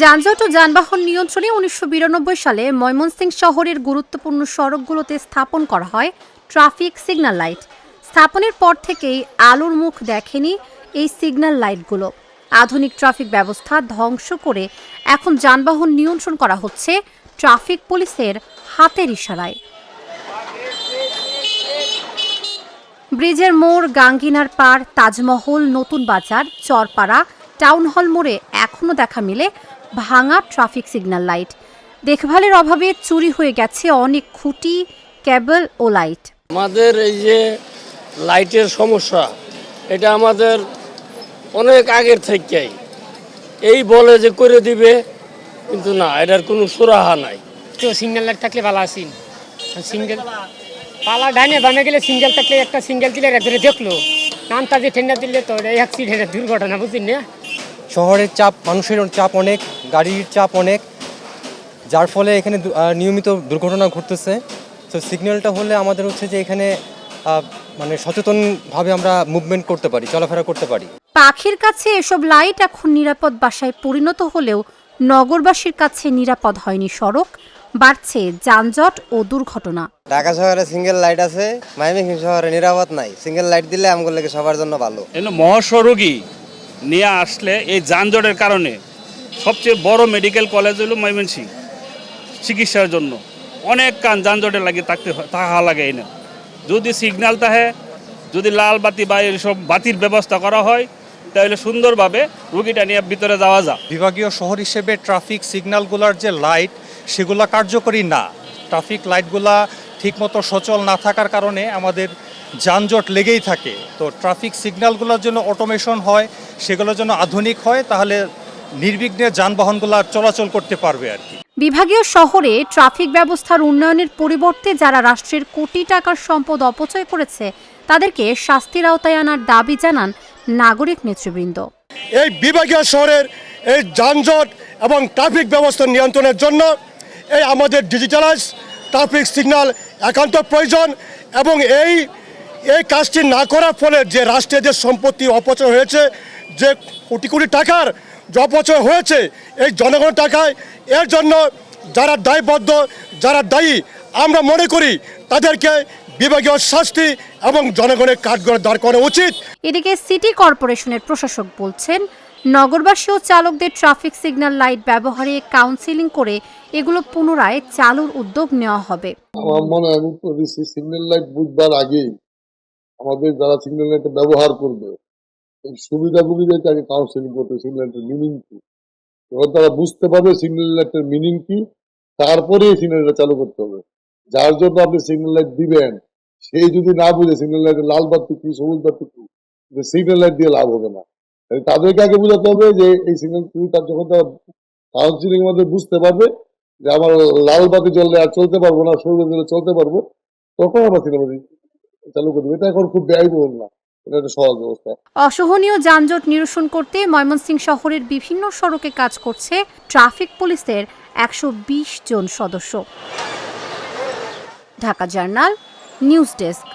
যানজট ও যানবাহন নিয়ন্ত্রণে ১৯৯২ সালে ময়মনসিংহ শহরের গুরুত্বপূর্ণ সড়কগুলোতে স্থাপন করা হয় ট্রাফিক সিগন্যাল লাইট। স্থাপনের পর থেকেই আলোর মুখ দেখেনি এই সিগন্যাল লাইটগুলো। আধুনিক ট্রাফিক ব্যবস্থা ধ্বংস করে এখন যানবাহন নিয়ন্ত্রণ করা হচ্ছে ট্রাফিক পুলিশের হাতের ইশারায়। ব্রিজের মোড়, গাঙ্গিনার পাড়, তাজমহল, নতুন বাজার, চরপাড়া, টাউন হল মোড়ে এখনও দেখা মিলে ভাঙা ট্রাফিক সিগন্যাল লাইট। দেখভালের অভাবে চুরি হয়ে গেছে অনেক খুঁটি, কেবল ও লাইট। আমাদের এই যে লাইটের সমস্যা, এটা আমাদের অনেক আগের থেকেই এই বলে যে করে দিবে, কিন্তু না, এটার কোনো সুরাহা নাই। তো সিগন্যাল লাইট থাকলে ভালো আছেন, সিঙ্গেল পালা ডাইনে বামে গেলে সিঙ্গেল থাকলে একটা সিঙ্গেল দিলে ধরে দেখলো নামটা যে ঠেন্ডা দিলে তো অ্যাক্সিডেন্টের দুর্ঘটনা, বুঝলেন না? শহরের চাপ, মানুষের চাপ অনেক, গাড়ির চাপ অনেক, যার ফলে এখানে নিয়মিত দুর্ঘটনা ঘটতেছে। তো সিগন্যালটা হলে আমাদের হচ্ছে যে এখানে মানে সচেতনভাবে আমরা মুভমেন্ট করতে পারি, চলাফেরা করতে পারি। পাখির কাছে এসব লাইট এখন নিরাপদ বাসায় পরিণত হলেও নগরবাসীর কাছে নিরাপদ হয়নি সড়ক, বাড়ছে যানজট ও দুর্ঘটনা। ঢাকা শহরে সিঙ্গেল লাইট আছে, ময়মনসিংহ শহরে নিরাপদ নাই। সিঙ্গেল লাইট দিলে আমগুলো লাগে সবার জন্য ভালো। মহাসড়কই নিয়ে আসলে এই যানজটের কারণে সবচেয়ে বড় মেডিকেল কলেজ হলো ময়মনসিংহ, চিকিৎসার জন্য অনেক কান যানজটে লাগে থাকা লাগে। না যদি সিগন্যাল থাকে, যদি লাল বাতি বা এইসব বাতির ব্যবস্থা করা হয়, তাহলে সুন্দরভাবে রুগীটা নিয়ে ভিতরে যাওয়া যায়। বিভাগীয় শহর হিসেবে ট্রাফিক সিগন্যালগুলোর যে লাইট, সেগুলো কার্যকরী না। ট্রাফিক লাইটগুলা ঠিকমতো সচল না থাকার কারণে আমাদের যানজট লেগেই থাকে। তো ট্রাফিক সিগন্যালগুলোর জন্য অটোমেশন হয়, সেগুলোর জন্য আধুনিক হয়, তাহলে নির্বিঘ্নে যানবাহনগুলো চলাচল করতে পারবে আর কি। বিভাগীয় শহরে ট্রাফিক ব্যবস্থার উন্নয়নের পরিবর্তে যারা রাষ্ট্রের কোটি টাকার সম্পদ অপচয় করেছে তাদেরকে শাস্তির আওতায় আনার দাবি জানান নাগরিক নেতৃবৃন্দ। এই বিভাগীয় শহরের এই যানজট এবং ট্রাফিক ব্যবস্থা নিয়ন্ত্রণের জন্য এই আমাদের ডিজিটালাইজ ট্রাফিক সিগন্যাল একান্ত প্রয়োজন। এবং এই কাজটি না করার ফলে যে রাষ্ট্রের যে সম্পত্তি অপচয় হয়েছে, যে কোটি কোটি টাকার যে অপচয় হয়েছে এই জনগণের টাকায়, এর জন্য যারা দায়বদ্ধ, যারা দায়ী, আমরা মনে করি তাদেরকে বিভাগীয় শাস্তি এবং জনগণের কাঠগড়ে দাঁড় করা উচিত। এদিকে সিটি কর্পোরেশনের প্রশাসক বলছেন, নগরবাসী ও চালকদের ট্রাফিক সিগন্যাল লাইট ব্যবহারে কাউন্সিলিং করে এগুলো পুনরায় চালুর উদ্যোগ নেওয়া হবে। আমার মনে হয় সিগন্যাল লাইট বুঝবার আগেই আমাদের যারা সিগন্যাল লাইট ব্যবহার করবে সুবিধাভোগীদেরকে আগে কাউন্সিলিং করতে, সিগন্যাল লাইটের মিনিং কি, এবার তারা বুঝতে পারবে সিগন্যাল লাইটের মিনিং কি, তারপরে সিগন্যাল লাইট চালু করতে হবে। যার জন্য আপনি সিগন্যাল লাইট দিবেন সেই যদি না বুঝে সিগন্যাল লাইটের লাল বাতি কি, সবুজ বাতি কি, সিগন্যাল লাইট দিয়ে লাভ হবে না। তাদেরকে আগে বোঝাতে হবে যে এই সিগন্যাল তার যখন তারা কাউন্সিলিং মধ্যে বুঝতে পারবে যে আমার লাল বাতি জ্বললে আর চলতে পারবো না, সবুজ জ্বললে চলতে পারবো, তখন আমরা সিগন্যাল চালু করবো। এটা এখন খুব ব্যয়বহুল না, এটা একটা সহজ ব্যবস্থা। অসহনীয় যানজট নিরসন করতে ময়মনসিংহ শহরের বিভিন্ন সড়কে কাজ করছে ট্রাফিক পুলিশের ১২০ জন সদস্য। Dhaka journal, news desk.